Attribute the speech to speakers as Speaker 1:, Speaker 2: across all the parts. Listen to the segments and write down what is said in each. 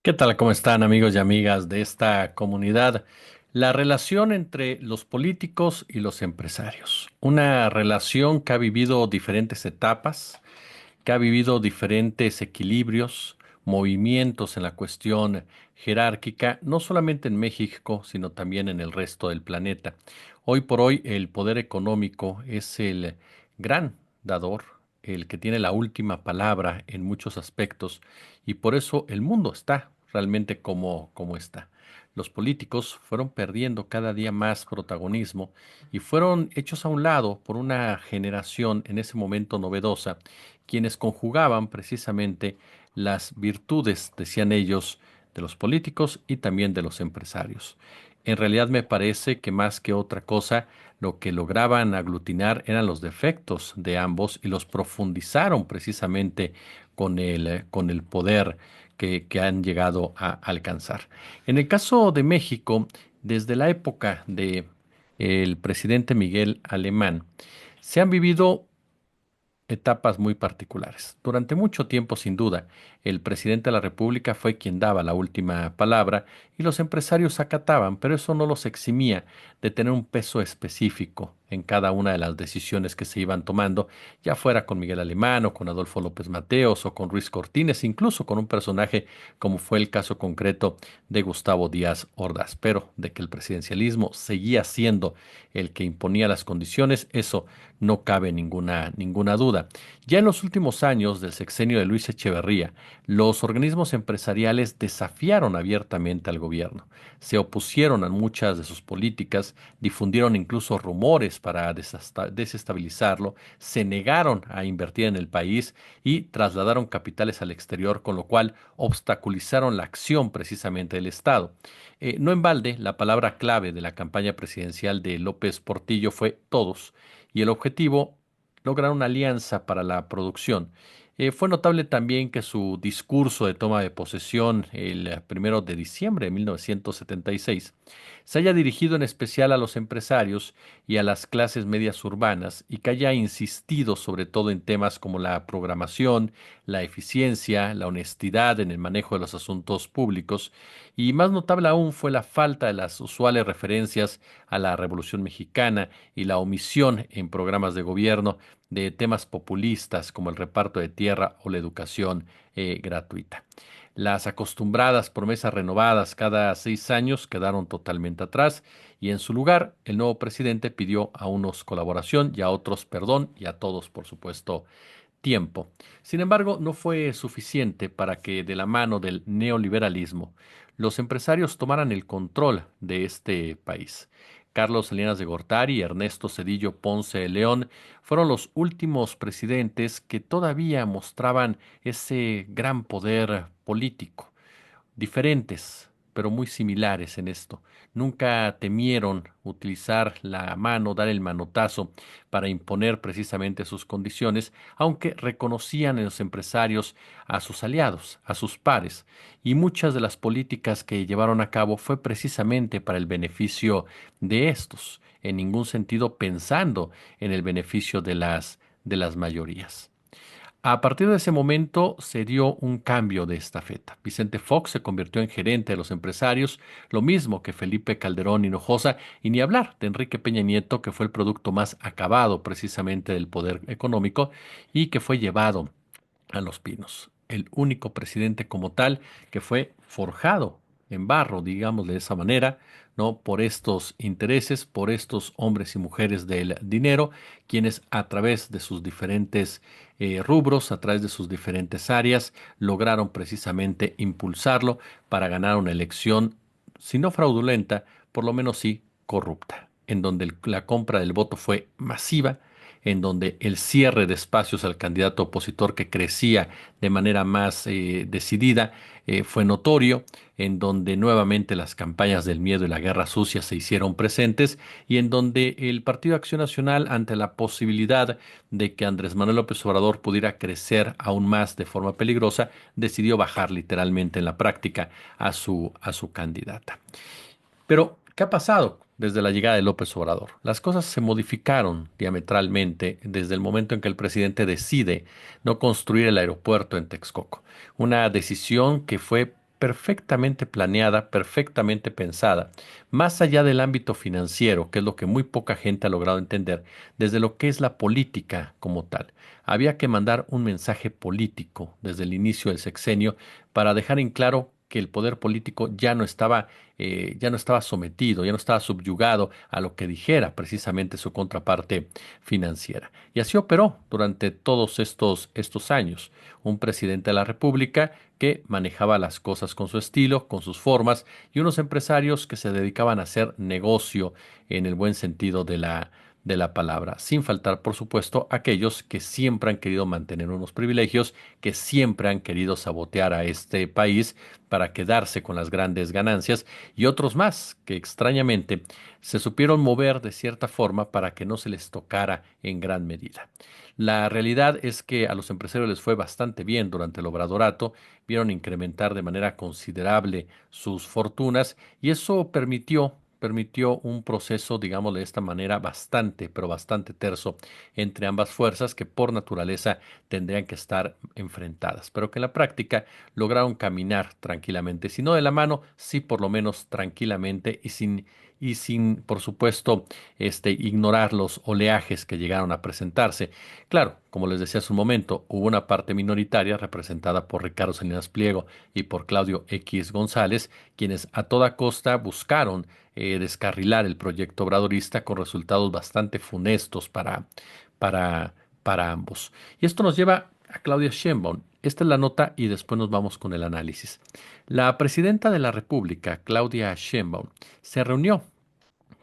Speaker 1: ¿Qué tal? ¿Cómo están amigos y amigas de esta comunidad? La relación entre los políticos y los empresarios. Una relación que ha vivido diferentes etapas, que ha vivido diferentes equilibrios, movimientos en la cuestión jerárquica, no solamente en México, sino también en el resto del planeta. Hoy por hoy el poder económico es el gran dador, el que tiene la última palabra en muchos aspectos, y por eso el mundo está realmente como está. Los políticos fueron perdiendo cada día más protagonismo y fueron hechos a un lado por una generación en ese momento novedosa, quienes conjugaban precisamente las virtudes, decían ellos, de los políticos y también de los empresarios. En realidad me parece que más que otra cosa, lo que lograban aglutinar eran los defectos de ambos y los profundizaron precisamente con el poder que han llegado a alcanzar. En el caso de México, desde la época de el presidente Miguel Alemán, se han vivido etapas muy particulares. Durante mucho tiempo, sin duda, el presidente de la República fue quien daba la última palabra y los empresarios acataban, pero eso no los eximía de tener un peso específico en cada una de las decisiones que se iban tomando, ya fuera con Miguel Alemán o con Adolfo López Mateos o con Ruiz Cortines, incluso con un personaje como fue el caso concreto de Gustavo Díaz Ordaz. Pero de que el presidencialismo seguía siendo el que imponía las condiciones, eso no cabe ninguna duda. Ya en los últimos años del sexenio de Luis Echeverría, los organismos empresariales desafiaron abiertamente al gobierno, se opusieron a muchas de sus políticas, difundieron incluso rumores para desestabilizarlo, se negaron a invertir en el país y trasladaron capitales al exterior, con lo cual obstaculizaron la acción precisamente del Estado. No en balde, la palabra clave de la campaña presidencial de López Portillo fue todos, y el objetivo, lograr una alianza para la producción. Fue notable también que su discurso de toma de posesión el 1 de diciembre de 1976 se haya dirigido en especial a los empresarios y a las clases medias urbanas y que haya insistido sobre todo en temas como la programación, la eficiencia, la honestidad en el manejo de los asuntos públicos, y más notable aún fue la falta de las usuales referencias a la Revolución Mexicana y la omisión en programas de gobierno de temas populistas como el reparto de tierra o la educación gratuita. Las acostumbradas promesas renovadas cada 6 años quedaron totalmente atrás y en su lugar el nuevo presidente pidió a unos colaboración y a otros perdón y a todos, por supuesto, tiempo. Sin embargo, no fue suficiente para que de la mano del neoliberalismo los empresarios tomaran el control de este país. Carlos Salinas de Gortari y Ernesto Zedillo Ponce de León fueron los últimos presidentes que todavía mostraban ese gran poder político, diferentes, pero muy similares en esto. Nunca temieron utilizar la mano, dar el manotazo para imponer precisamente sus condiciones, aunque reconocían en los empresarios a sus aliados, a sus pares, y muchas de las políticas que llevaron a cabo fue precisamente para el beneficio de estos, en ningún sentido pensando en el beneficio de las mayorías. A partir de ese momento se dio un cambio de estafeta. Vicente Fox se convirtió en gerente de los empresarios, lo mismo que Felipe Calderón Hinojosa, y ni hablar de Enrique Peña Nieto, que fue el producto más acabado precisamente del poder económico y que fue llevado a Los Pinos. El único presidente como tal que fue forjado en barro, digamos de esa manera, ¿no? Por estos intereses, por estos hombres y mujeres del dinero, quienes a través de sus diferentes rubros, a través de sus diferentes áreas, lograron precisamente impulsarlo para ganar una elección, si no fraudulenta, por lo menos sí corrupta, en donde la compra del voto fue masiva, en donde el cierre de espacios al candidato opositor que crecía de manera más decidida fue notorio, en donde nuevamente las campañas del miedo y la guerra sucia se hicieron presentes y en donde el Partido Acción Nacional, ante la posibilidad de que Andrés Manuel López Obrador pudiera crecer aún más de forma peligrosa, decidió bajar literalmente en la práctica a su candidata. Pero, ¿qué ha pasado desde la llegada de López Obrador? Las cosas se modificaron diametralmente desde el momento en que el presidente decide no construir el aeropuerto en Texcoco. Una decisión que fue perfectamente planeada, perfectamente pensada, más allá del ámbito financiero, que es lo que muy poca gente ha logrado entender, desde lo que es la política como tal. Había que mandar un mensaje político desde el inicio del sexenio para dejar en claro que el poder político ya no estaba sometido, ya no estaba subyugado a lo que dijera precisamente su contraparte financiera. Y así operó durante todos estos años. Un presidente de la República que manejaba las cosas con su estilo, con sus formas, y unos empresarios que se dedicaban a hacer negocio en el buen sentido de la palabra, sin faltar, por supuesto, aquellos que siempre han querido mantener unos privilegios, que siempre han querido sabotear a este país para quedarse con las grandes ganancias, y otros más que extrañamente se supieron mover de cierta forma para que no se les tocara en gran medida. La realidad es que a los empresarios les fue bastante bien durante el obradorato, vieron incrementar de manera considerable sus fortunas y eso permitió un proceso, digamos de esta manera, bastante, pero bastante terso entre ambas fuerzas que por naturaleza tendrían que estar enfrentadas, pero que en la práctica lograron caminar tranquilamente, si no de la mano, sí por lo menos tranquilamente y sin, por supuesto, ignorar los oleajes que llegaron a presentarse. Claro, como les decía hace un momento, hubo una parte minoritaria representada por Ricardo Salinas Pliego y por Claudio X González, quienes a toda costa buscaron descarrilar el proyecto obradorista con resultados bastante funestos para, para ambos. Y esto nos lleva a Claudia Sheinbaum. Esta es la nota y después nos vamos con el análisis. La presidenta de la República, Claudia Sheinbaum, se reunió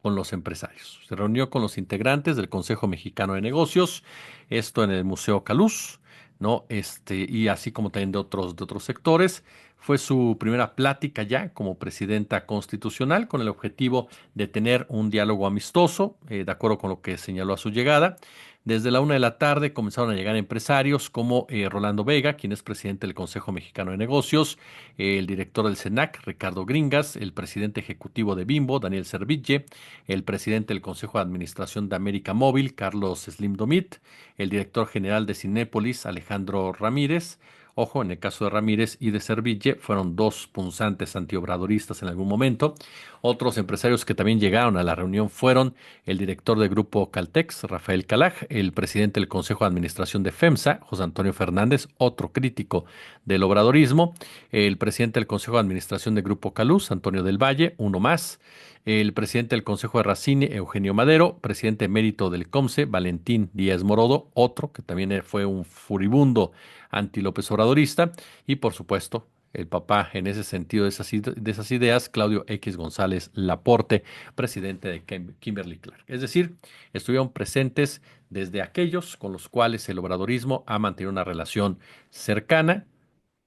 Speaker 1: con los empresarios. Se reunió con los integrantes del Consejo Mexicano de Negocios, esto en el Museo Caluz, ¿no? Y así como también de otros sectores. Fue su primera plática ya como presidenta constitucional con el objetivo de tener un diálogo amistoso, de acuerdo con lo que señaló a su llegada. Desde la 1 de la tarde comenzaron a llegar empresarios como Rolando Vega, quien es presidente del Consejo Mexicano de Negocios, el director del CENAC, Ricardo Gringas, el presidente ejecutivo de Bimbo, Daniel Serville, el presidente del Consejo de Administración de América Móvil, Carlos Slim Domit, el director general de Cinépolis, Alejandro Ramírez. Ojo, en el caso de Ramírez y de Serville fueron dos punzantes antiobradoristas en algún momento. Otros empresarios que también llegaron a la reunión fueron el director del grupo Caltex, Rafael Calaj, el presidente del Consejo de Administración de FEMSA, José Antonio Fernández, otro crítico del obradorismo, el presidente del Consejo de Administración del grupo Caluz, Antonio del Valle, uno más, el presidente del Consejo de Racine, Eugenio Madero, presidente emérito del COMSE, Valentín Díaz Morodo, otro que también fue un furibundo anti-López Obradorista, y por supuesto, el papá en ese sentido de esas ideas, Claudio X González Laporte, presidente de Kimberly Clark. Es decir, estuvieron presentes desde aquellos con los cuales el obradorismo ha mantenido una relación cercana,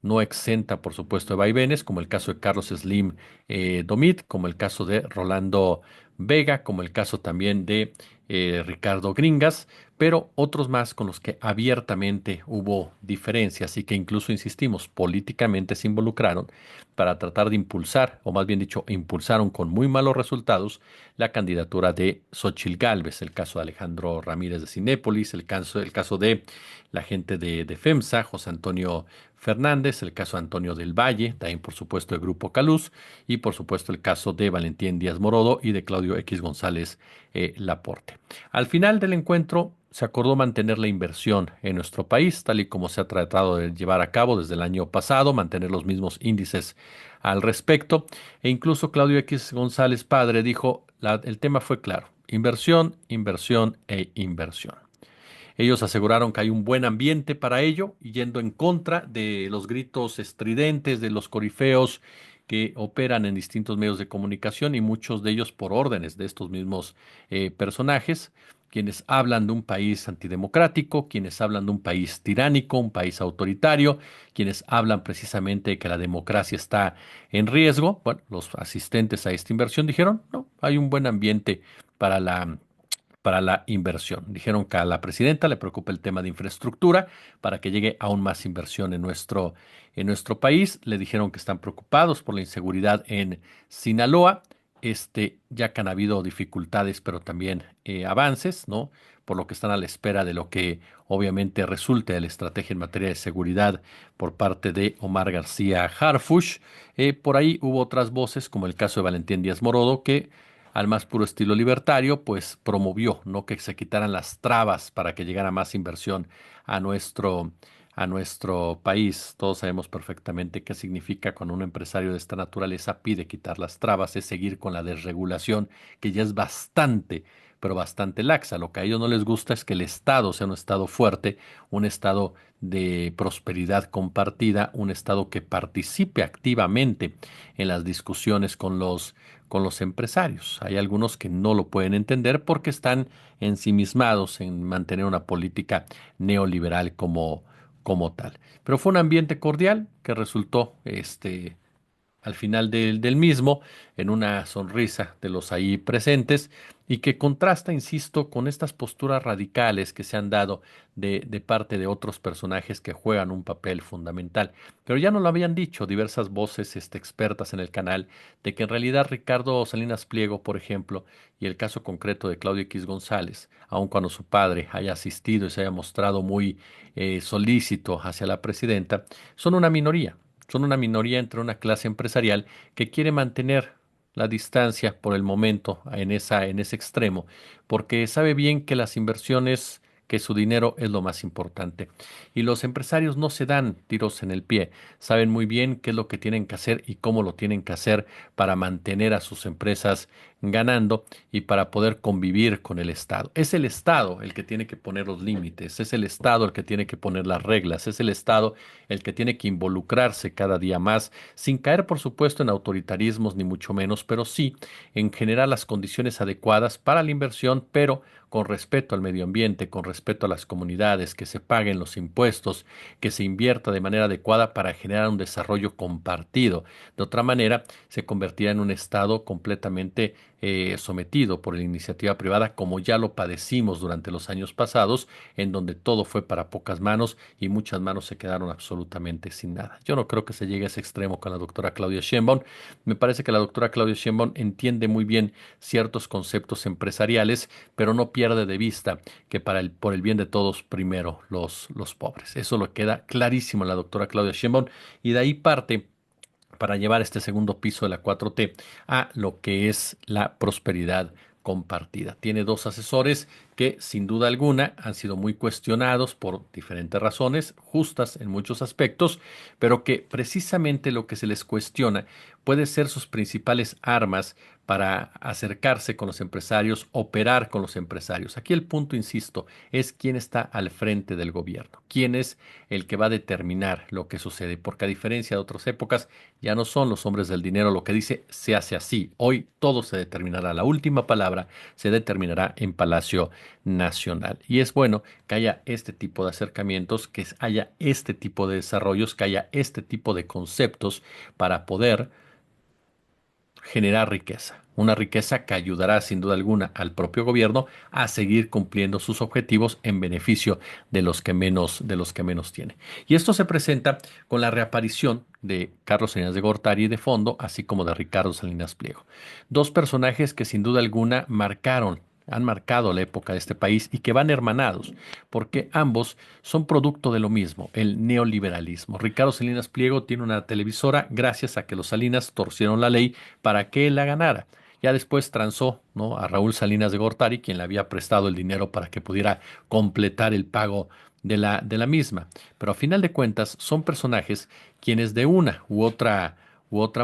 Speaker 1: no exenta, por supuesto, de vaivenes, como el caso de Carlos Slim Domit, como el caso de Rolando Vega, como el caso también de Ricardo Gringas, pero otros más con los que abiertamente hubo diferencias y que incluso, insistimos, políticamente se involucraron para tratar de impulsar, o más bien dicho, impulsaron con muy malos resultados la candidatura de Xóchitl Gálvez, el caso de Alejandro Ramírez de Cinépolis, el caso de la gente de FEMSA, José Antonio Fernández, el caso de Antonio del Valle, también por supuesto el Grupo Caluz, y por supuesto el caso de Valentín Díaz Morodo y de Claudio X González Laporte. Al final del encuentro se acordó mantener la inversión en nuestro país, tal y como se ha tratado de llevar a cabo desde el año pasado, mantener los mismos índices al respecto, e incluso Claudio X González padre dijo, el tema fue claro, inversión, inversión e inversión. Ellos aseguraron que hay un buen ambiente para ello, yendo en contra de los gritos estridentes de los corifeos que operan en distintos medios de comunicación y muchos de ellos por órdenes de estos mismos personajes, quienes hablan de un país antidemocrático, quienes hablan de un país tiránico, un país autoritario, quienes hablan precisamente de que la democracia está en riesgo. Bueno, los asistentes a esta inversión dijeron, no, hay un buen ambiente para la inversión. Dijeron que a la presidenta le preocupa el tema de infraestructura para que llegue aún más inversión en nuestro país. Le dijeron que están preocupados por la inseguridad en Sinaloa, ya que han habido dificultades, pero también avances, ¿no? por lo que están a la espera de lo que obviamente resulte de la estrategia en materia de seguridad por parte de Omar García Harfuch. Por ahí hubo otras voces, como el caso de Valentín Díaz Morodo, que al más puro estilo libertario, pues promovió, ¿no?, que se quitaran las trabas para que llegara más inversión a a nuestro país. Todos sabemos perfectamente qué significa cuando un empresario de esta naturaleza pide quitar las trabas, es seguir con la desregulación, que ya es bastante, pero bastante laxa. Lo que a ellos no les gusta es que el Estado sea un Estado fuerte, un Estado de prosperidad compartida, un Estado que participe activamente en las discusiones con los empresarios. Hay algunos que no lo pueden entender porque están ensimismados en mantener una política neoliberal como tal. Pero fue un ambiente cordial que resultó, al final del mismo, en una sonrisa de los ahí presentes y que contrasta, insisto, con estas posturas radicales que se han dado de parte de otros personajes que juegan un papel fundamental. Pero ya nos lo habían dicho diversas voces, expertas en el canal, de que en realidad Ricardo Salinas Pliego, por ejemplo, y el caso concreto de Claudio X González, aun cuando su padre haya asistido y se haya mostrado muy solícito hacia la presidenta, son una minoría. Son una minoría entre una clase empresarial que quiere mantener la distancia por el momento en ese extremo, porque sabe bien que las inversiones, que su dinero es lo más importante. Y los empresarios no se dan tiros en el pie, saben muy bien qué es lo que tienen que hacer y cómo lo tienen que hacer para mantener a sus empresas ganando y para poder convivir con el Estado. Es el Estado el que tiene que poner los límites, es el Estado el que tiene que poner las reglas, es el Estado el que tiene que involucrarse cada día más, sin caer, por supuesto, en autoritarismos ni mucho menos, pero sí en generar las condiciones adecuadas para la inversión, pero con respeto al medio ambiente, con respeto a las comunidades, que se paguen los impuestos, que se invierta de manera adecuada para generar un desarrollo compartido. De otra manera, se convertirá en un Estado completamente sometido por la iniciativa privada, como ya lo padecimos durante los años pasados, en donde todo fue para pocas manos y muchas manos se quedaron absolutamente sin nada. Yo no creo que se llegue a ese extremo con la doctora Claudia Sheinbaum. Me parece que la doctora Claudia Sheinbaum entiende muy bien ciertos conceptos empresariales, pero no pierde de vista que por el bien de todos, primero los pobres. Eso lo queda clarísimo en la doctora Claudia Sheinbaum y de ahí parte para llevar este segundo piso de la 4T a lo que es la prosperidad compartida. Tiene dos asesores que sin duda alguna han sido muy cuestionados por diferentes razones, justas en muchos aspectos, pero que precisamente lo que se les cuestiona puede ser sus principales armas para acercarse con los empresarios, operar con los empresarios. Aquí el punto, insisto, es quién está al frente del gobierno, quién es el que va a determinar lo que sucede, porque a diferencia de otras épocas, ya no son los hombres del dinero lo que dice se hace así. Hoy todo se determinará, la última palabra se determinará en Palacio Nacional. Y es bueno que haya este tipo de acercamientos, que haya este tipo de desarrollos, que haya este tipo de conceptos para poder generar riqueza. Una riqueza que ayudará sin duda alguna al propio gobierno a seguir cumpliendo sus objetivos en beneficio de los que menos tiene. Y esto se presenta con la reaparición de Carlos Salinas de Gortari de fondo, así como de Ricardo Salinas Pliego. Dos personajes que sin duda alguna han marcado la época de este país y que van hermanados, porque ambos son producto de lo mismo, el neoliberalismo. Ricardo Salinas Pliego tiene una televisora gracias a que los Salinas torcieron la ley para que él la ganara. Ya después transó, ¿no?, a Raúl Salinas de Gortari, quien le había prestado el dinero para que pudiera completar el pago de la misma. Pero a final de cuentas son personajes quienes de una u otra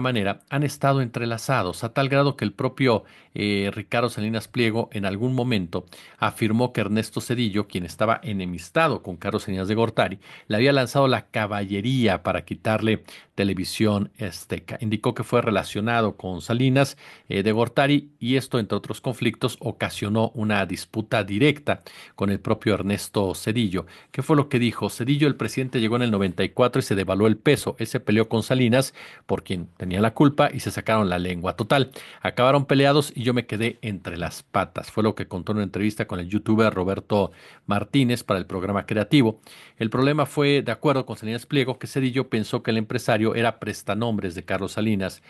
Speaker 1: manera han estado entrelazados, a tal grado que el propio Ricardo Salinas Pliego en algún momento afirmó que Ernesto Zedillo, quien estaba enemistado con Carlos Salinas de Gortari, le había lanzado la caballería para quitarle Televisión Azteca. Indicó que fue relacionado con Salinas de Gortari y esto, entre otros conflictos, ocasionó una disputa directa con el propio Ernesto Zedillo. ¿Qué fue lo que dijo? Zedillo, el presidente, llegó en el 94 y se devaluó el peso. Él se peleó con Salinas por quien tenía la culpa y se sacaron la lengua. Total, acabaron peleados y yo me quedé entre las patas. Fue lo que contó en una entrevista con el youtuber Roberto Martínez para el programa Creativo. El problema fue, de acuerdo con Salinas Pliego, que Zedillo pensó que el empresario era prestanombres de Carlos Salinas.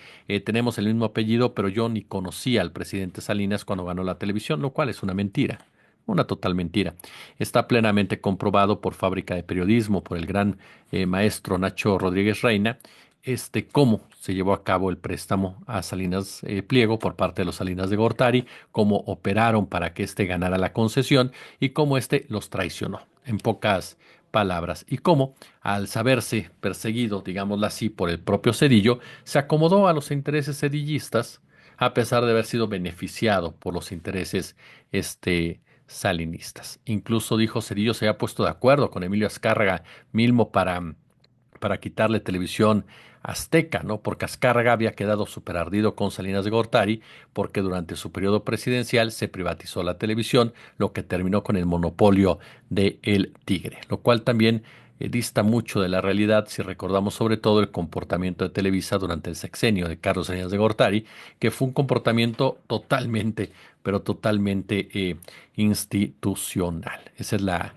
Speaker 1: Tenemos el mismo apellido, pero yo ni conocía al presidente Salinas cuando ganó la televisión, lo cual es una mentira. Una total mentira. Está plenamente comprobado por Fábrica de Periodismo, por el gran maestro Nacho Rodríguez Reina, cómo se llevó a cabo el préstamo a Salinas Pliego por parte de los Salinas de Gortari, cómo operaron para que éste ganara la concesión y cómo éste los traicionó, en pocas palabras, y cómo, al saberse perseguido, digámoslo así, por el propio Cedillo, se acomodó a los intereses cedillistas, a pesar de haber sido beneficiado por los intereses salinistas. Incluso dijo Cedillo se había puesto de acuerdo con Emilio Azcárraga Milmo para quitarle televisión azteca, ¿no? Porque Azcárraga había quedado súper ardido con Salinas de Gortari, porque durante su periodo presidencial se privatizó la televisión, lo que terminó con el monopolio de El Tigre, lo cual también dista mucho de la realidad si recordamos sobre todo el comportamiento de Televisa durante el sexenio de Carlos Salinas de Gortari, que fue un comportamiento totalmente, pero totalmente institucional. Esa es la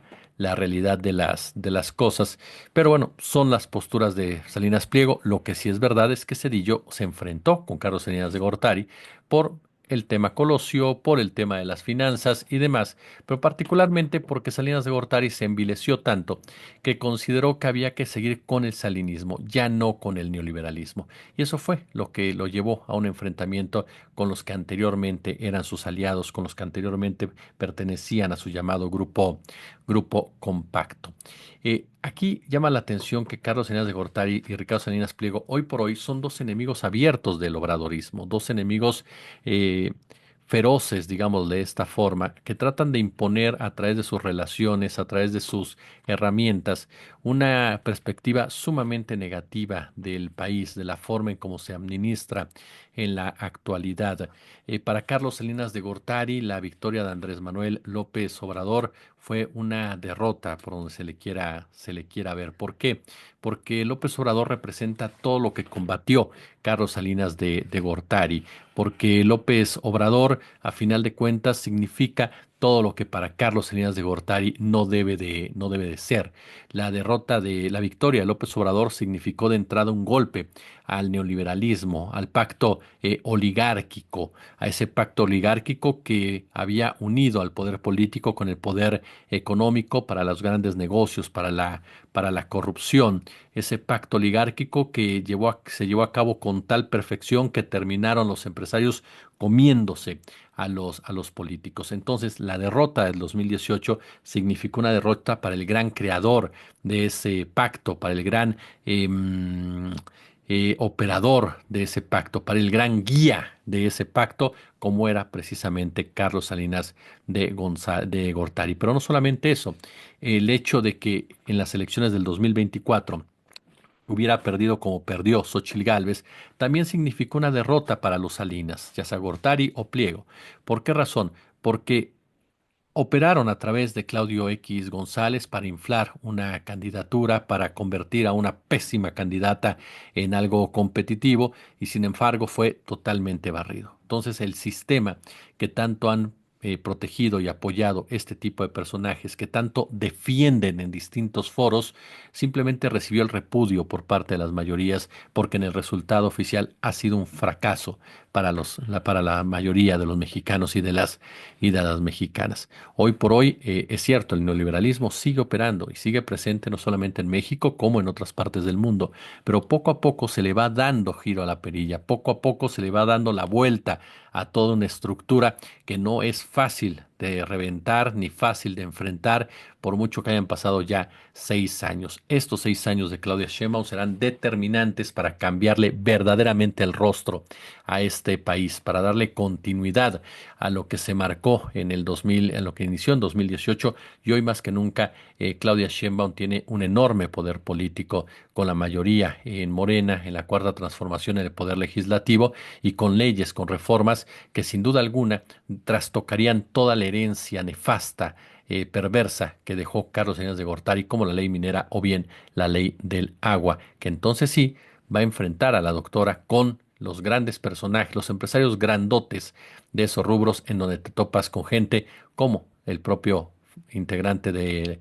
Speaker 1: realidad de las cosas. Pero bueno, son las posturas de Salinas Pliego. Lo que sí es verdad es que Cedillo se enfrentó con Carlos Salinas de Gortari por el tema Colosio, por el tema de las finanzas y demás, pero particularmente porque Salinas de Gortari se envileció tanto que consideró que había que seguir con el salinismo, ya no con el neoliberalismo. Y eso fue lo que lo llevó a un enfrentamiento con los que anteriormente eran sus aliados, con los que anteriormente pertenecían a su llamado grupo compacto. Aquí llama la atención que Carlos Salinas de Gortari y Ricardo Salinas Pliego hoy por hoy son dos enemigos abiertos del obradorismo, dos enemigos eh, feroces, digamos, de esta forma, que tratan de imponer a través de sus relaciones, a través de sus herramientas, una perspectiva sumamente negativa del país, de la forma en cómo se administra en la actualidad. Para Carlos Salinas de Gortari, la victoria de Andrés Manuel López Obrador fue una derrota por donde se le quiera ver. ¿Por qué? Porque López Obrador representa todo lo que combatió Carlos Salinas de Gortari, porque López Obrador, a final de cuentas, significa todo lo que para Carlos Salinas de Gortari no debe de ser. La victoria de López Obrador significó de entrada un golpe al neoliberalismo, al pacto oligárquico, a ese pacto oligárquico que había unido al poder político con el poder económico para los grandes negocios, para la corrupción, ese pacto oligárquico que se llevó a cabo con tal perfección que terminaron los empresarios comiéndose a los políticos. Entonces, la derrota del 2018 significó una derrota para el gran creador de ese pacto, para el gran operador de ese pacto, para el gran guía de ese pacto, como era precisamente Carlos Salinas de Gortari. Pero no solamente eso, el hecho de que en las elecciones del 2024 hubiera perdido como perdió Xóchitl Gálvez, también significó una derrota para los Salinas, ya sea Gortari o Pliego. ¿Por qué razón? Porque operaron a través de Claudio X González para inflar una candidatura, para convertir a una pésima candidata en algo competitivo y sin embargo fue totalmente barrido. Entonces el sistema que tanto han protegido y apoyado este tipo de personajes que tanto defienden en distintos foros, simplemente recibió el repudio por parte de las mayorías porque en el resultado oficial ha sido un fracaso para la mayoría de los mexicanos y de las mexicanas. Hoy por hoy, es cierto, el neoliberalismo sigue operando y sigue presente no solamente en México como en otras partes del mundo, pero poco a poco se le va dando giro a la perilla, poco a poco se le va dando la vuelta a toda una estructura que no es fácil de reventar ni fácil de enfrentar, por mucho que hayan pasado ya 6 años. Estos 6 años de Claudia Sheinbaum serán determinantes para cambiarle verdaderamente el rostro a este país, para darle continuidad a lo que se marcó en el 2000, en lo que inició en 2018 y hoy más que nunca Claudia Sheinbaum tiene un enorme poder político con la mayoría en Morena, en la cuarta transformación en el poder legislativo y con leyes, con reformas que sin duda alguna trastocarían toda la herencia nefasta, perversa que dejó Carlos Salinas de Gortari, como la ley minera o bien la ley del agua, que entonces sí va a enfrentar a la doctora con los grandes personajes, los empresarios grandotes de esos rubros en donde te topas con gente como el propio integrante de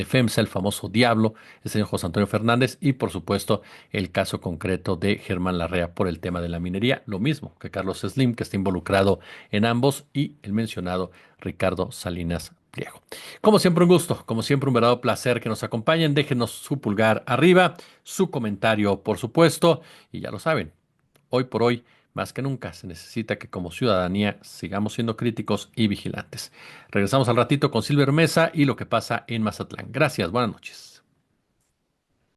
Speaker 1: FEMSA, el famoso Diablo, el señor José Antonio Fernández, y por supuesto el caso concreto de Germán Larrea por el tema de la minería, lo mismo que Carlos Slim, que está involucrado en ambos, y el mencionado Ricardo Salinas griego. Como siempre, un gusto, como siempre, un verdadero placer que nos acompañen. Déjenos su pulgar arriba, su comentario, por supuesto, y ya lo saben, hoy por hoy, más que nunca, se necesita que como ciudadanía sigamos siendo críticos y vigilantes. Regresamos al ratito con Silver Mesa y lo que pasa en Mazatlán. Gracias, buenas noches.